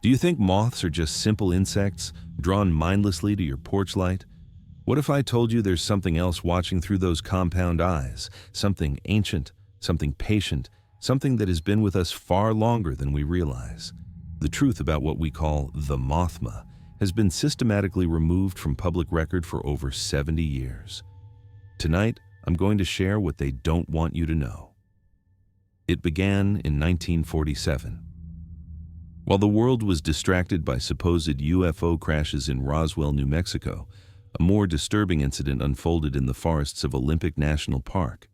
Do you think moths are just simple insects, drawn mindlessly to your porch light? What if I told you there's something else watching through those compound eyes, something ancient, something patient, something that has been with us far longer than we realize? The truth about what we call the Mothma has been systematically removed from public record for over 70 years. Tonight, I'm going to share what they don't want you to know. It began in 1947. While the world was distracted by supposed UFO crashes in Roswell, New Mexico, a more disturbing incident unfolded in the forests of Olympic National Park.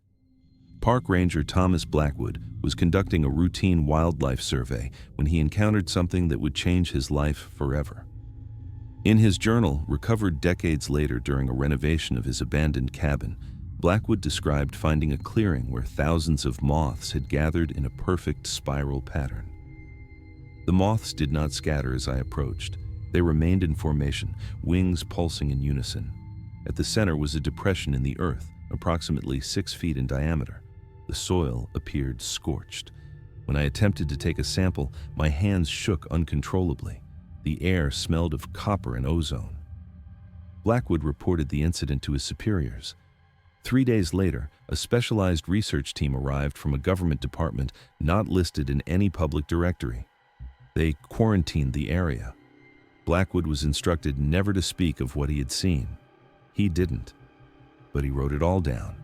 Park Ranger Thomas Blackwood was conducting a routine wildlife survey when he encountered something that would change his life forever. In his journal, recovered decades later during a renovation of his abandoned cabin, Blackwood described finding a clearing where thousands of moths had gathered in a perfect spiral pattern. The moths did not scatter as I approached. They remained in formation, wings pulsing in unison. At the center was a depression in the earth, approximately 6 feet in diameter. The soil appeared scorched. When I attempted to take a sample, my hands shook uncontrollably. The air smelled of copper and ozone. Blackwood reported the incident to his superiors. 3 days later, a specialized research team arrived from a government department not listed in any public directory. They quarantined the area. Blackwood was instructed never to speak of what he had seen. He didn't, but he wrote it all down.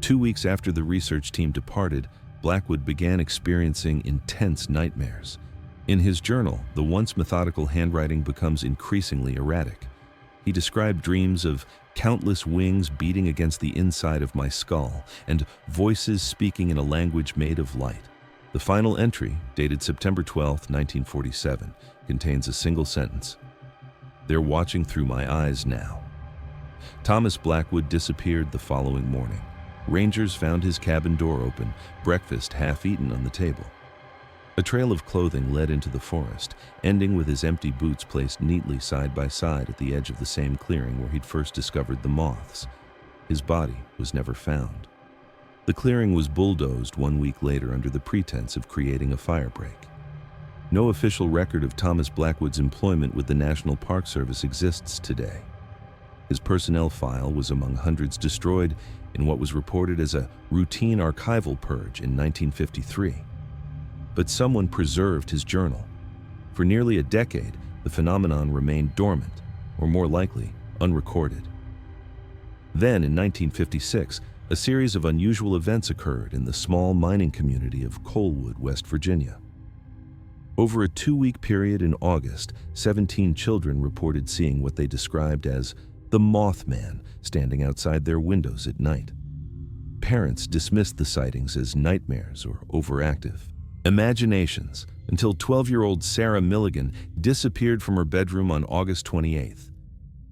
2 weeks after the research team departed, Blackwood began experiencing intense nightmares. In his journal, the once methodical handwriting becomes increasingly erratic. He described dreams of countless wings beating against the inside of my skull and voices speaking in a language made of light. The final entry, dated September 12, 1947, contains a single sentence. "They're watching through my eyes now." Thomas Blackwood disappeared the following morning. Rangers found his cabin door open, breakfast half-eaten on the table. A trail of clothing led into the forest, ending with his empty boots placed neatly side by side at the edge of the same clearing where he'd first discovered the moths. His body was never found. The clearing was bulldozed 1 week later under the pretense of creating a firebreak. No official record of Thomas Blackwood's employment with the National Park Service exists today. His personnel file was among hundreds destroyed in what was reported as a routine archival purge in 1953. But someone preserved his journal. For nearly a decade, the phenomenon remained dormant, or more likely, unrecorded. Then, in 1956, a series of unusual events occurred in the small mining community of Colewood, West Virginia. Over a 2-week period in August, 17 children reported seeing what they described as the Mothman standing outside their windows at night. Parents dismissed the sightings as nightmares or overactive imaginations until 12-year-old Sarah Milligan disappeared from her bedroom on August 28th.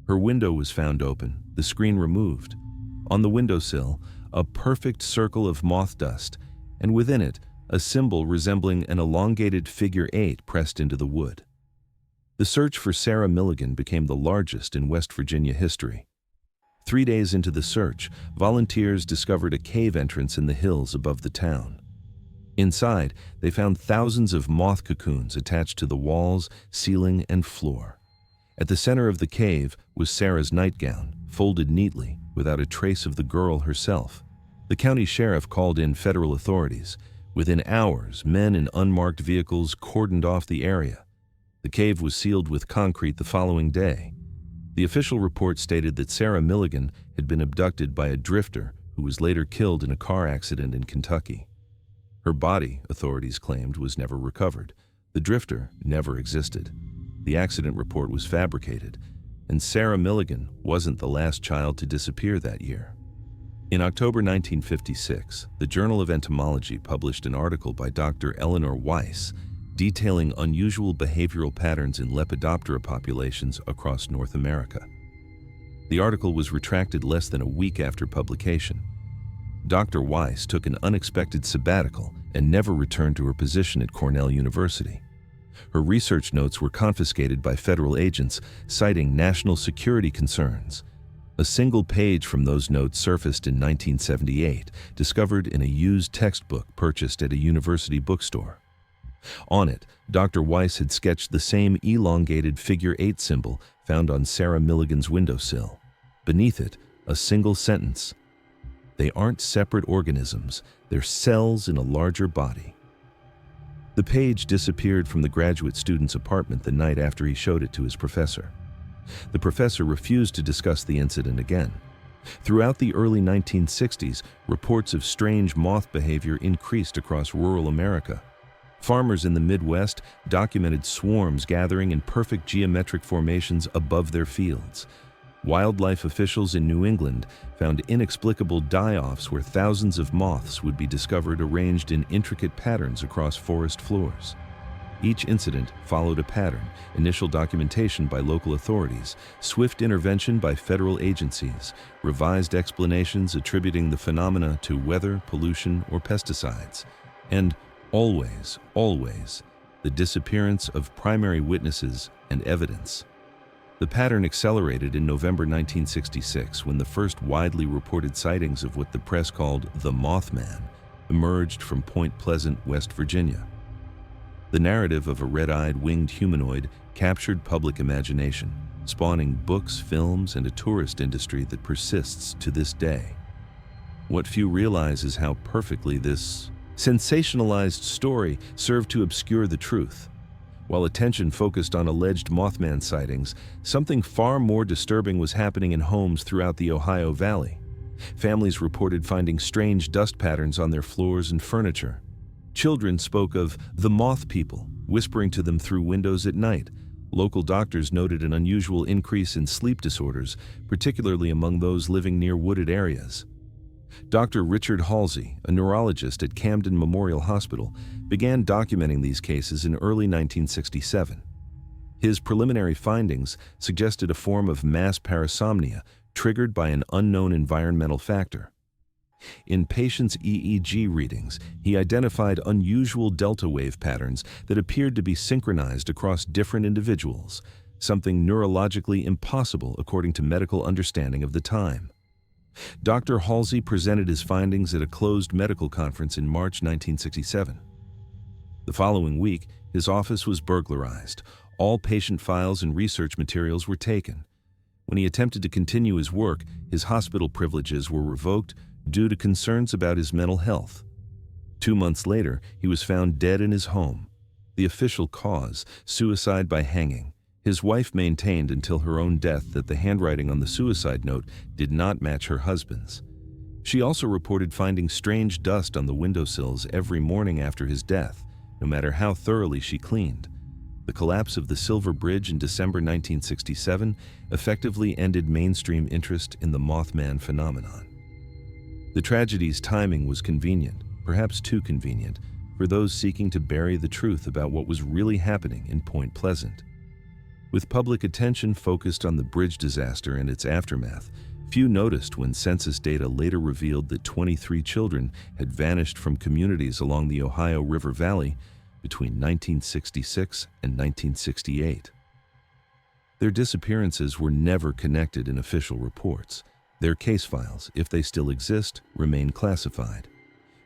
Her window was found open, the screen removed. On the windowsill, a perfect circle of moth dust, and within it, a symbol resembling an elongated figure 8 pressed into the wood. The search for Sarah Milligan became the largest in West Virginia history. 3 days into the search, volunteers discovered a cave entrance in the hills above the town. Inside, they found thousands of moth cocoons attached to the walls, ceiling, and floor. At the center of the cave was Sarah's nightgown, folded neatly, without a trace of the girl herself. The county sheriff called in federal authorities. Within hours, men in unmarked vehicles cordoned off the area. The cave was sealed with concrete the following day. The official report stated that Sarah Milligan had been abducted by a drifter who was later killed in a car accident in Kentucky. Her body, authorities claimed, was never recovered. The drifter never existed. The accident report was fabricated, and Sarah Milligan wasn't the last child to disappear that year. In October 1956, the Journal of Entomology published an article by Dr. Eleanor Weiss detailing unusual behavioral patterns in Lepidoptera populations across North America. The article was retracted less than a week after publication. Dr. Weiss took an unexpected sabbatical and never returned to her position at Cornell University. Her research notes were confiscated by federal agents, citing national security concerns. A single page from those notes surfaced in 1978, discovered in a used textbook purchased at a university bookstore. On it, Dr. Weiss had sketched the same elongated figure 8 symbol found on Sarah Milligan's windowsill. Beneath it, a single sentence: "They aren't separate organisms, they're cells in a larger body." The page disappeared from the graduate student's apartment the night after he showed it to his professor. The professor refused to discuss the incident again. Throughout the early 1960s, reports of strange moth behavior increased across rural America. Farmers in the Midwest documented swarms gathering in perfect geometric formations above their fields. Wildlife officials in New England found inexplicable die-offs where thousands of moths would be discovered arranged in intricate patterns across forest floors. Each incident followed a pattern: initial documentation by local authorities, swift intervention by federal agencies, revised explanations attributing the phenomena to weather, pollution, or pesticides, and always, the disappearance of primary witnesses and evidence. The pattern accelerated in November 1966 when the first widely reported sightings of what the press called the Mothman emerged from Point Pleasant, West Virginia. The narrative of a red-eyed winged humanoid captured public imagination, spawning books, films, and a tourist industry that persists to this day. What few realize is how perfectly this sensationalized story served to obscure the truth. While attention focused on alleged Mothman sightings, something far more disturbing was happening in homes throughout the Ohio Valley. Families reported finding strange dust patterns on their floors and furniture. Children spoke of the moth people, whispering to them through windows at night. Local doctors noted an unusual increase in sleep disorders, particularly among those living near wooded areas. Dr. Richard Halsey, a neurologist at Camden Memorial Hospital, began documenting these cases in early 1967. His preliminary findings suggested a form of mass parasomnia triggered by an unknown environmental factor. In patients' EEG readings, he identified unusual delta wave patterns that appeared to be synchronized across different individuals, something neurologically impossible according to medical understanding of the time. Dr. Halsey presented his findings at a closed medical conference in March 1967. The following week, his office was burglarized. All patient files and research materials were taken. When he attempted to continue his work, his hospital privileges were revoked due to concerns about his mental health. 2 months later, he was found dead in his home. The official cause, suicide by hanging. His wife maintained until her own death that the handwriting on the suicide note did not match her husband's. She also reported finding strange dust on the windowsills every morning after his death, no matter how thoroughly she cleaned. The collapse of the Silver Bridge in December 1967 effectively ended mainstream interest in the Mothman phenomenon. The tragedy's timing was convenient, perhaps too convenient, for those seeking to bury the truth about what was really happening in Point Pleasant. With public attention focused on the bridge disaster and its aftermath, few noticed when census data later revealed that 23 children had vanished from communities along the Ohio River Valley between 1966 and 1968. Their disappearances were never connected in official reports. Their case files, if they still exist, remain classified.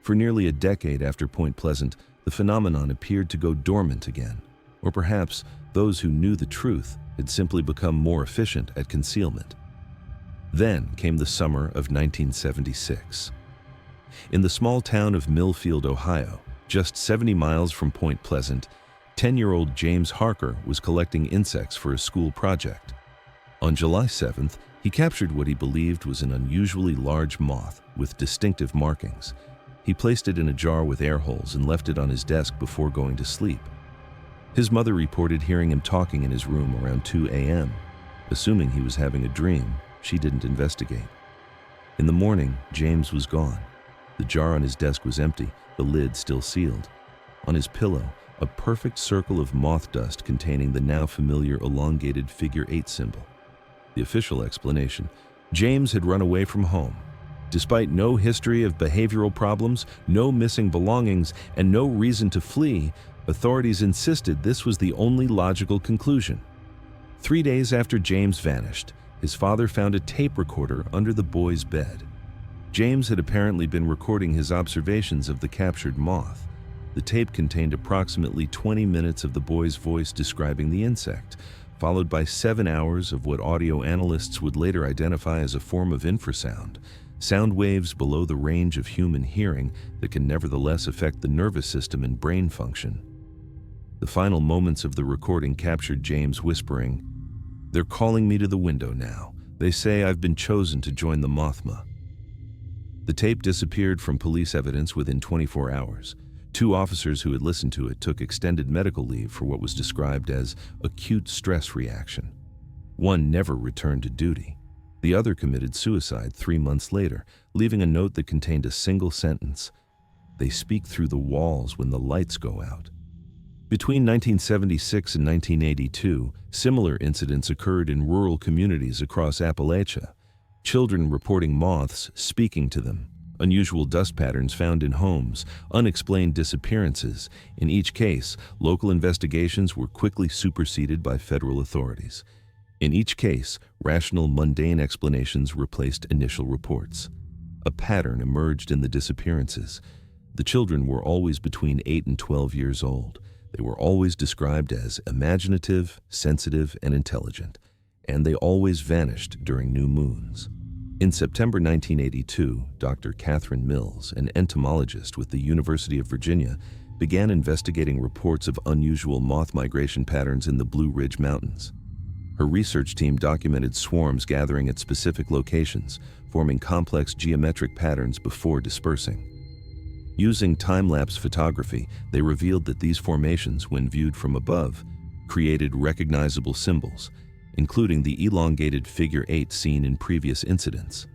For nearly a decade after Point Pleasant, the phenomenon appeared to go dormant again. Or perhaps those who knew the truth had simply become more efficient at concealment. Then came the summer of 1976. In the small town of Millfield, Ohio, just 70 miles from Point Pleasant, 10-year-old James Harker was collecting insects for a school project. On July 7th, he captured what he believed was an unusually large moth with distinctive markings. He placed it in a jar with air holes and left it on his desk before going to sleep. His mother reported hearing him talking in his room around 2 a.m. Assuming he was having a dream, she didn't investigate. In the morning, James was gone. The jar on his desk was empty, the lid still sealed. On his pillow, a perfect circle of moth dust containing the now familiar elongated figure 8 symbol. The official explanation: James had run away from home. Despite no history of behavioral problems, no missing belongings, and no reason to flee, authorities insisted this was the only logical conclusion. 3 days after James vanished, his father found a tape recorder under the boy's bed. James had apparently been recording his observations of the captured moth. The tape contained approximately 20 minutes of the boy's voice describing the insect, followed by 7 hours of what audio analysts would later identify as a form of infrasound, sound waves below the range of human hearing that can nevertheless affect the nervous system and brain function. The final moments of the recording captured James whispering, "They're calling me to the window now. They say I've been chosen to join the Mothma." The tape disappeared from police evidence within 24 hours. 2 officers who had listened to it took extended medical leave for what was described as acute stress reaction. One never returned to duty. The other committed suicide 3 months later, leaving a note that contained a single sentence: "They speak through the walls when the lights go out." Between 1976 and 1982, similar incidents occurred in rural communities across Appalachia. Children reporting moths speaking to them, unusual dust patterns found in homes, unexplained disappearances. In each case, local investigations were quickly superseded by federal authorities. In each case, rational, mundane explanations replaced initial reports. A pattern emerged in the disappearances. The children were always between 8 and 12 years old. They were always described as imaginative, sensitive, and intelligent, and they always vanished during new moons. In September 1982, Dr. Catherine Mills, an entomologist with the University of Virginia, began investigating reports of unusual moth migration patterns in the Blue Ridge Mountains. Her research team documented swarms gathering at specific locations, forming complex geometric patterns before dispersing. Using time-lapse photography, they revealed that these formations, when viewed from above, created recognizable symbols, including the elongated figure 8 seen in previous incidents.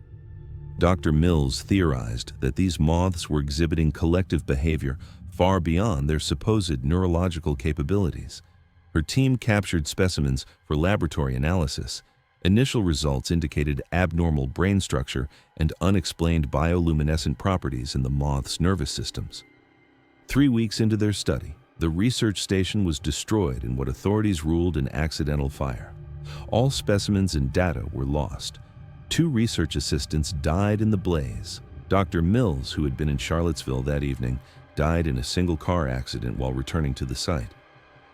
Dr. Mills theorized that these moths were exhibiting collective behavior far beyond their supposed neurological capabilities. Her team captured specimens for laboratory analysis. Initial results indicated abnormal brain structure and unexplained bioluminescent properties in the moths' nervous systems. 3 weeks into their study, the research station was destroyed in what authorities ruled an accidental fire. All specimens and data were lost. 2 research assistants died in the blaze. Dr. Mills, who had been in Charlottesville that evening, died in a single car accident while returning to the site.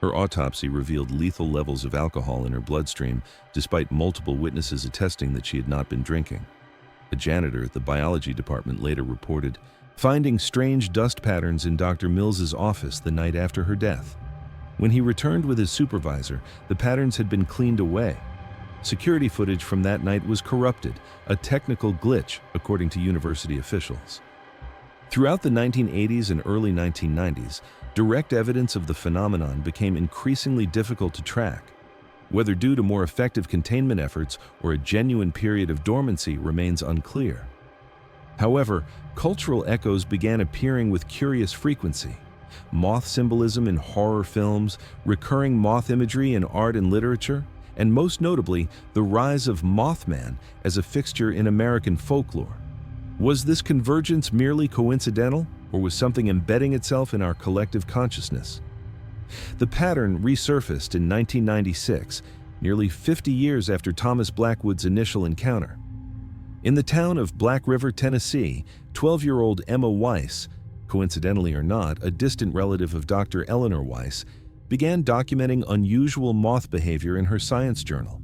Her autopsy revealed lethal levels of alcohol in her bloodstream, despite multiple witnesses attesting that she had not been drinking. A janitor at the biology department later reported finding strange dust patterns in Dr. Mills's office the night after her death. When he returned with his supervisor, the patterns had been cleaned away. Security footage from that night was corrupted, a technical glitch, according to university officials. Throughout the 1980s and early 1990s, direct evidence of the phenomenon became increasingly difficult to track. Whether due to more effective containment efforts or a genuine period of dormancy remains unclear. However, cultural echoes began appearing with curious frequency. Moth symbolism in horror films, recurring moth imagery in art and literature, and most notably, the rise of Mothman as a fixture in American folklore. Was this convergence merely coincidental, or was something embedding itself in our collective consciousness? The pattern resurfaced in 1996, nearly 50 years after Thomas Blackwood's initial encounter. In the town of Black River, Tennessee, 12-year-old Emma Weiss, coincidentally or not, a distant relative of Dr. Eleanor Weiss, began documenting unusual moth behavior in her science journal.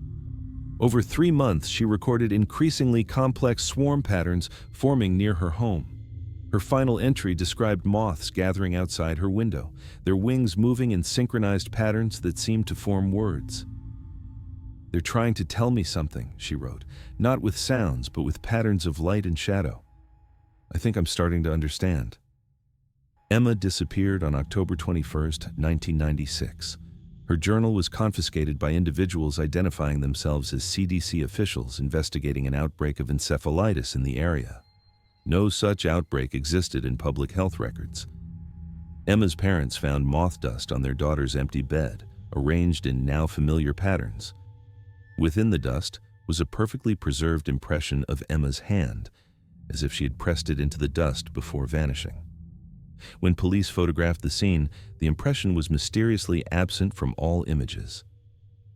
Over 3 months, she recorded increasingly complex swarm patterns forming near her home. Her final entry described moths gathering outside her window, their wings moving in synchronized patterns that seemed to form words. "They're trying to tell me something," she wrote, "not with sounds, but with patterns of light and shadow. I think I'm starting to understand." Emma disappeared on October 21, 1996. Her journal was confiscated by individuals identifying themselves as CDC officials investigating an outbreak of encephalitis in the area. No such outbreak existed in public health records. Emma's parents found moth dust on their daughter's empty bed, arranged in now familiar patterns. Within the dust was a perfectly preserved impression of Emma's hand, as if she had pressed it into the dust before vanishing. When police photographed the scene, the impression was mysteriously absent from all images.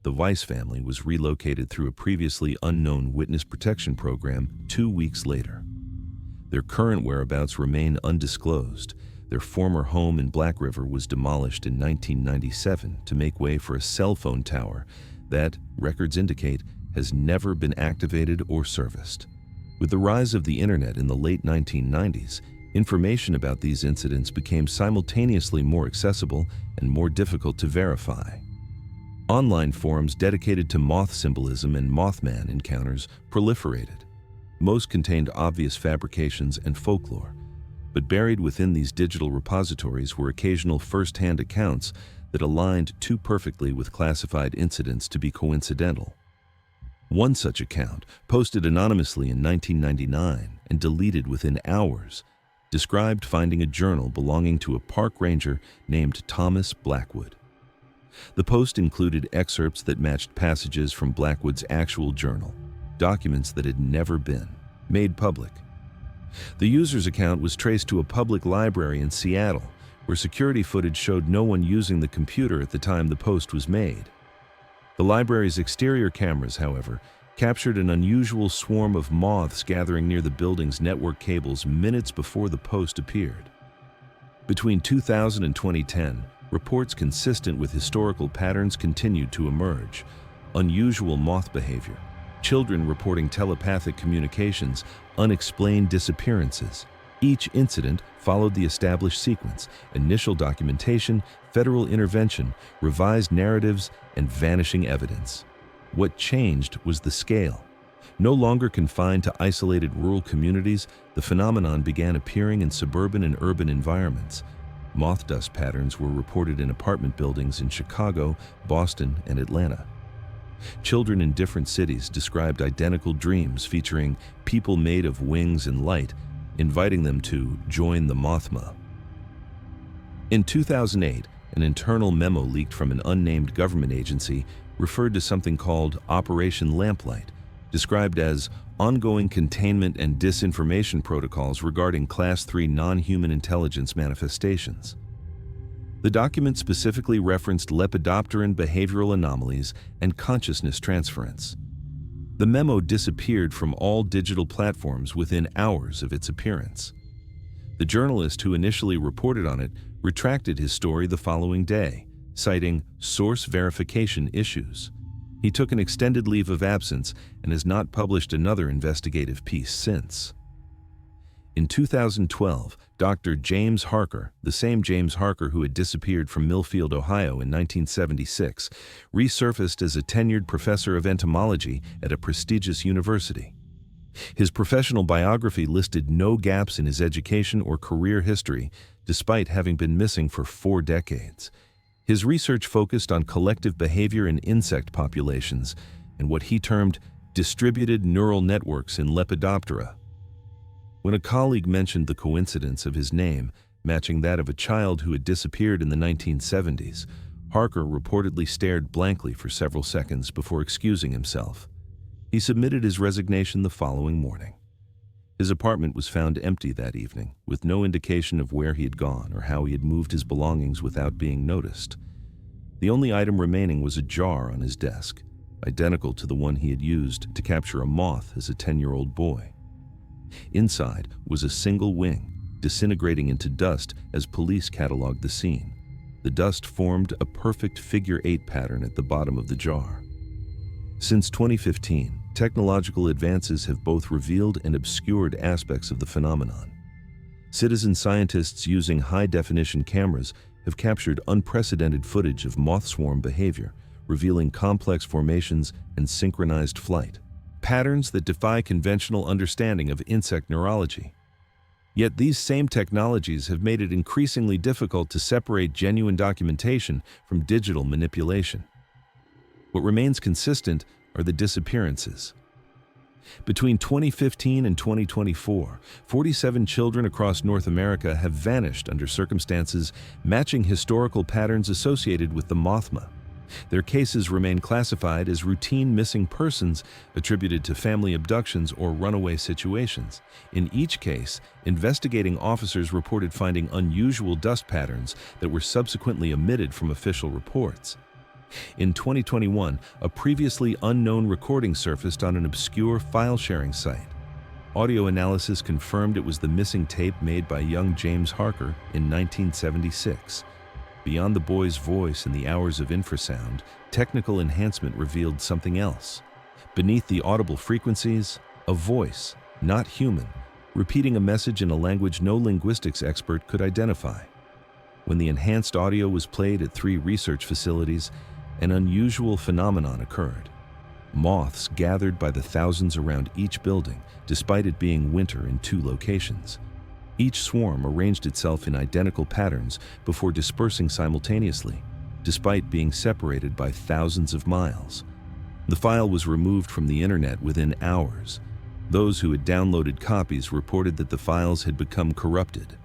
The Weiss family was relocated through a previously unknown witness protection program 2 weeks later. Their current whereabouts remain undisclosed, Their former home in Black River was demolished in 1997 to make way for a cell phone tower that, records indicate, has never been activated or serviced. With the rise of the internet in the late 1990s, information about these incidents became simultaneously more accessible and more difficult to verify. Online forums dedicated to moth symbolism and Mothman encounters proliferated. Most contained obvious fabrications and folklore, but buried within these digital repositories were occasional first-hand accounts that aligned too perfectly with classified incidents to be coincidental. One such account, posted anonymously in 1999 and deleted within hours, described finding a journal belonging to a park ranger named Thomas Blackwood. The post included excerpts that matched passages from Blackwood's actual journal, documents that had never been made public. The user's account was traced to a public library in Seattle, where security footage showed no one using the computer at the time the post was made. The library's exterior cameras, however, captured an unusual swarm of moths gathering near the building's network cables minutes before the post appeared. Between 2000 and 2010, reports consistent with historical patterns continued to emerge. Unusual moth behavior, children reporting telepathic communications, unexplained disappearances. Each incident followed the established sequence: initial documentation, federal intervention, revised narratives, and vanishing evidence. What changed was the scale. No longer confined to isolated rural communities, the phenomenon began appearing in suburban and urban environments. Moth dust patterns were reported in apartment buildings in Chicago, Boston, and Atlanta. Children in different cities described identical dreams featuring people made of wings and light, inviting them to join the Mothma. In 2008, an internal memo leaked from an unnamed government agency referred to something called Operation Lamplight, described as ongoing containment and disinformation protocols regarding Class 3 non-human intelligence manifestations. The document specifically referenced lepidopteran behavioral anomalies and consciousness transference. The memo disappeared from all digital platforms within hours of its appearance. The journalist who initially reported on it retracted his story the following day, citing source verification issues. He took an extended leave of absence and has not published another investigative piece since. In 2012, Dr. James Harker, the same James Harker who had disappeared from Millfield, Ohio in 1976, resurfaced as a tenured professor of entomology at a prestigious university. His professional biography listed no gaps in his education or career history, despite having been missing for 4 decades. His research focused on collective behavior in insect populations and what he termed distributed neural networks in Lepidoptera. When a colleague mentioned the coincidence of his name matching that of a child who had disappeared in the 1970s, Harker reportedly stared blankly for several seconds before excusing himself. He submitted his resignation the following morning. His apartment was found empty that evening, with no indication of where he had gone or how he had moved his belongings without being noticed. The only item remaining was a jar on his desk, identical to the one he had used to capture a moth as a 10-year-old boy. Inside was a single wing, disintegrating into dust as police cataloged the scene. The dust formed a perfect figure-8 pattern at the bottom of the jar. Since 2015, technological advances have both revealed and obscured aspects of the phenomenon. Citizen scientists using high-definition cameras have captured unprecedented footage of moth swarm behavior, revealing complex formations and synchronized flight, patterns that defy conventional understanding of insect neurology. Yet these same technologies have made it increasingly difficult to separate genuine documentation from digital manipulation. What remains consistent are the disappearances. Between 2015 and 2024, 47 children across North America have vanished under circumstances matching historical patterns associated with the Mothma. Their cases remain classified as routine missing persons attributed to family abductions or runaway situations. In each case, investigating officers reported finding unusual dust patterns that were subsequently omitted from official reports. In 2021, a previously unknown recording surfaced on an obscure file-sharing site. Audio analysis confirmed it was the missing tape made by young James Harker in 1976. Beyond the boy's voice and the hours of infrasound, technical enhancement revealed something else. Beneath the audible frequencies, a voice, not human, repeating a message in a language no linguistics expert could identify. When the enhanced audio was played at 3 research facilities, an unusual phenomenon occurred. Moths gathered by the thousands around each building, despite it being winter in 2 locations. Each swarm arranged itself in identical patterns before dispersing simultaneously, despite being separated by thousands of miles. The file was removed from the internet within hours. Those who had downloaded copies reported that the files had become corrupted.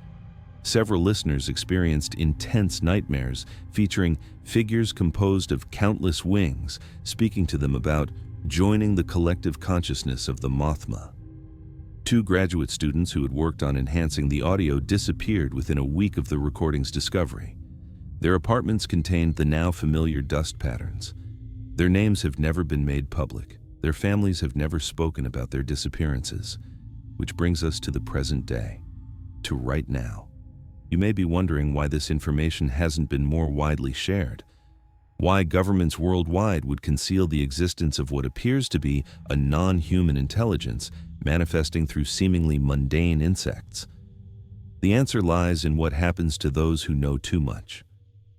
Several listeners experienced intense nightmares featuring figures composed of countless wings, speaking to them about joining the collective consciousness of the Mothma. 2 graduate students who had worked on enhancing the audio disappeared within a week of the recording's discovery. Their apartments contained the now familiar dust patterns. Their names have never been made public. Their families have never spoken about their disappearances, which brings us to the present day, to right now. You may be wondering why this information hasn't been more widely shared. Why governments worldwide would conceal the existence of what appears to be a non-human intelligence manifesting through seemingly mundane insects. The answer lies in what happens to those who know too much.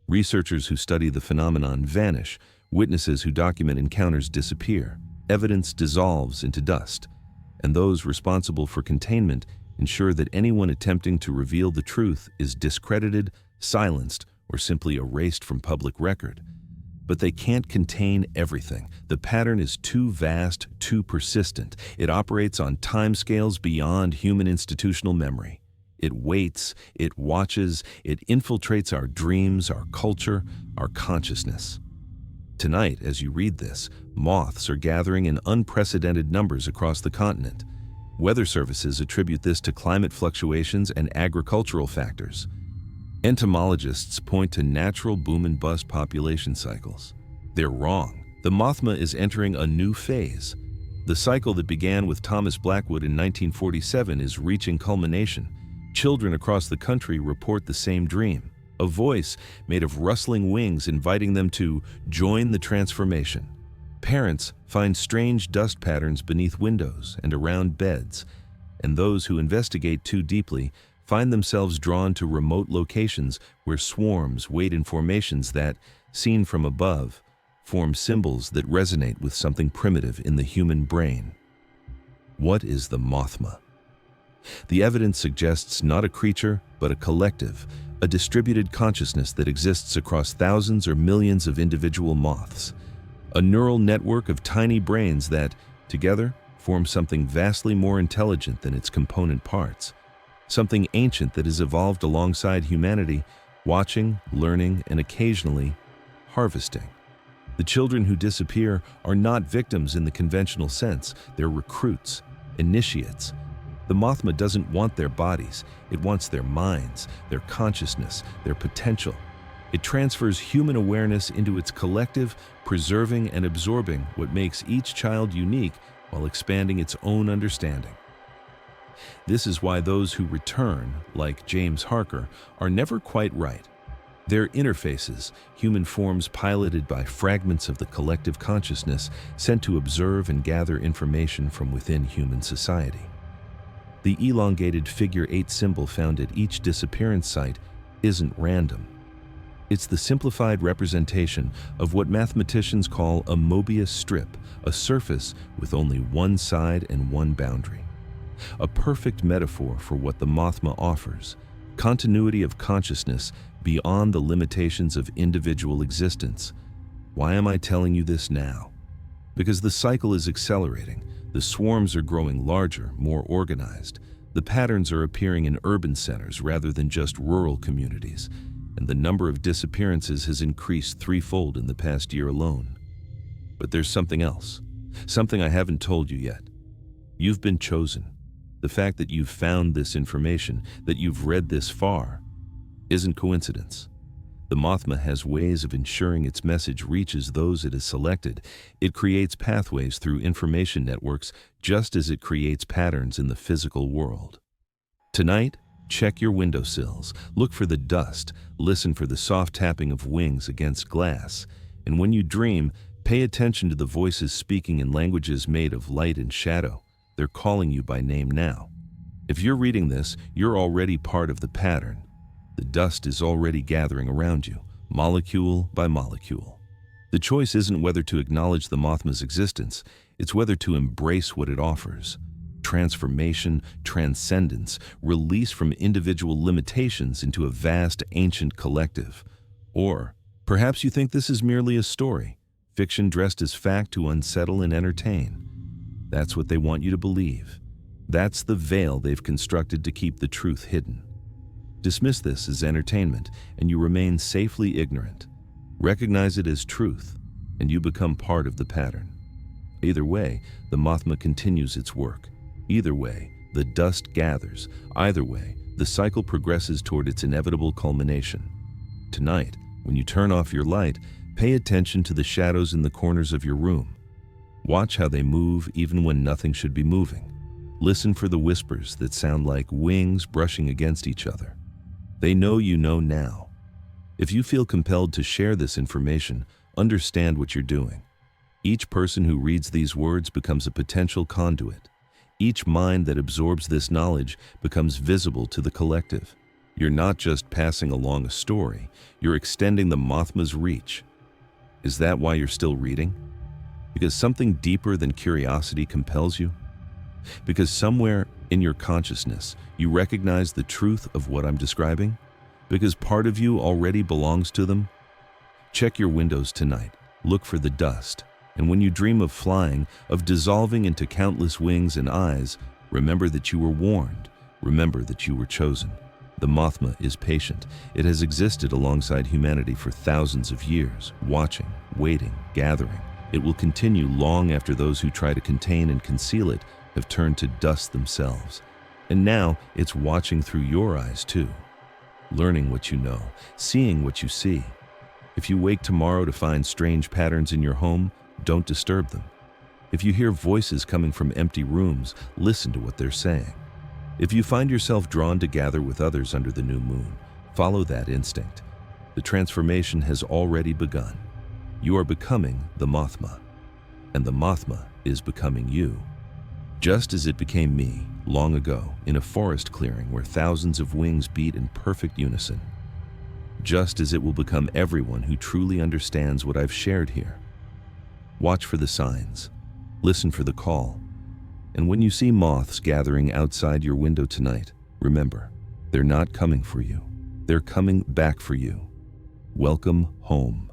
Researchers who study the phenomenon vanish, witnesses who document encounters disappear, evidence dissolves into dust, and those responsible for containment ensure that anyone attempting to reveal the truth is discredited, silenced, or simply erased from public record. But they can't contain everything. The pattern is too vast, too persistent. It operates on timescales beyond human institutional memory. It waits, it watches, it infiltrates our dreams, our culture, our consciousness. Tonight, as you read this, moths are gathering in unprecedented numbers across the continent. Weather services attribute this to climate fluctuations and agricultural factors. Entomologists point to natural boom and bust population cycles. They're wrong. The Mothma is entering a new phase. The cycle that began with Thomas Blackwood in 1947 is reaching culmination. Children across the country report the same dream, a voice made of rustling wings inviting them to join the transformation. Parents find strange dust patterns beneath windows and around beds, and those who investigate too deeply find themselves drawn to remote locations where swarms wait in formations that, seen from above, form symbols that resonate with something primitive in the human brain. What is the Mothma? The evidence suggests not a creature, but a collective, a distributed consciousness that exists across thousands or millions of individual moths. A neural network of tiny brains that, together, form something vastly more intelligent than its component parts. Something ancient that has evolved alongside humanity, watching, learning, and occasionally harvesting. The children who disappear are not victims in the conventional sense. They're recruits, initiates. The Mothma doesn't want their bodies. It wants their minds, their consciousness, their potential. It transfers human awareness into its collective, preserving and absorbing what makes each child unique while expanding its own understanding. This is why those who return, like James Harker, are never quite right. They're interfaces, human forms piloted by fragments of the collective consciousness sent to observe and gather information from within human society. The elongated figure 8 symbol found at each disappearance site isn't random. It's the simplified representation of what mathematicians call a Mobius strip, a surface with only one side and one boundary. A perfect metaphor for what the Mothma offers, continuity of consciousness beyond the limitations of individual existence. Why am I telling you this now? Because the cycle is accelerating. The swarms are growing larger, more organized. The patterns are appearing in urban centers rather than just rural communities, and the number of disappearances has increased threefold in the past year alone. But there's something else, something I haven't told you yet. You've been chosen. The fact that you've found this information, that you've read this far, isn't coincidence. The Mothma has ways of ensuring its message reaches those it has selected. It creates pathways through information networks just as it creates patterns in the physical world. Tonight, check your windowsills, look for the dust, listen for the soft tapping of wings against glass, and when you dream, pay attention to the voices speaking in languages made of light and shadow. They're calling you by name now. If you're reading this, you're already part of the pattern. The dust is already gathering around you, molecule by molecule. The choice isn't whether to acknowledge the Mothma's existence, it's whether to embrace what it offers. Transformation, transcendence, release from individual limitations into a vast, ancient collective. Or perhaps you think this is merely a story, fiction dressed as fact to unsettle and entertain. That's what they want you to believe. That's the veil they've constructed to keep the truth hidden. Dismiss this as entertainment, and you remain safely ignorant. Recognize it as truth, and you become part of the pattern. Either way, the Mothma continues its work. Either way, the dust gathers. Either way, the cycle progresses toward its inevitable culmination. Tonight, when you turn off your light, pay attention to the shadows in the corners of your room. Watch how they move even when nothing should be moving. Listen for the whispers that sound like wings brushing against each other. They know you know now. If you feel compelled to share this information, understand what you're doing. Each person who reads these words becomes a potential conduit. Each mind that absorbs this knowledge becomes visible to the collective. You're not just passing along a story, you're extending the Mothma's reach. Is that why you're still reading? Because something deeper than curiosity compels you? Because somewhere in your consciousness, you recognize the truth of what I'm describing? Because part of you already belongs to them? Check your windows tonight. Look for the dust. And when you dream of flying, of dissolving into countless wings and eyes, remember that you were warned. Remember that you were chosen. The Mothma is patient. It has existed alongside humanity for thousands of years, watching, waiting, gathering. It will continue long after those who try to contain and conceal it have turned to dust themselves. And now it's watching through your eyes too, learning what you know, seeing what you see. If you wake tomorrow to find strange patterns in your home, don't disturb them. If you hear voices coming from empty rooms, listen to what they're saying. If you find yourself drawn to gather with others under the new moon, follow that instinct. The transformation has already begun. You are becoming the Mothma, and the Mothma is becoming you. Just as it became me long ago in a forest clearing where thousands of wings beat in perfect unison. Just as it will become everyone who truly understands what I've shared here. Watch for the signs. Listen for the call. And when you see moths gathering outside your window tonight, remember, they're not coming for you. They're coming back for you. Welcome home.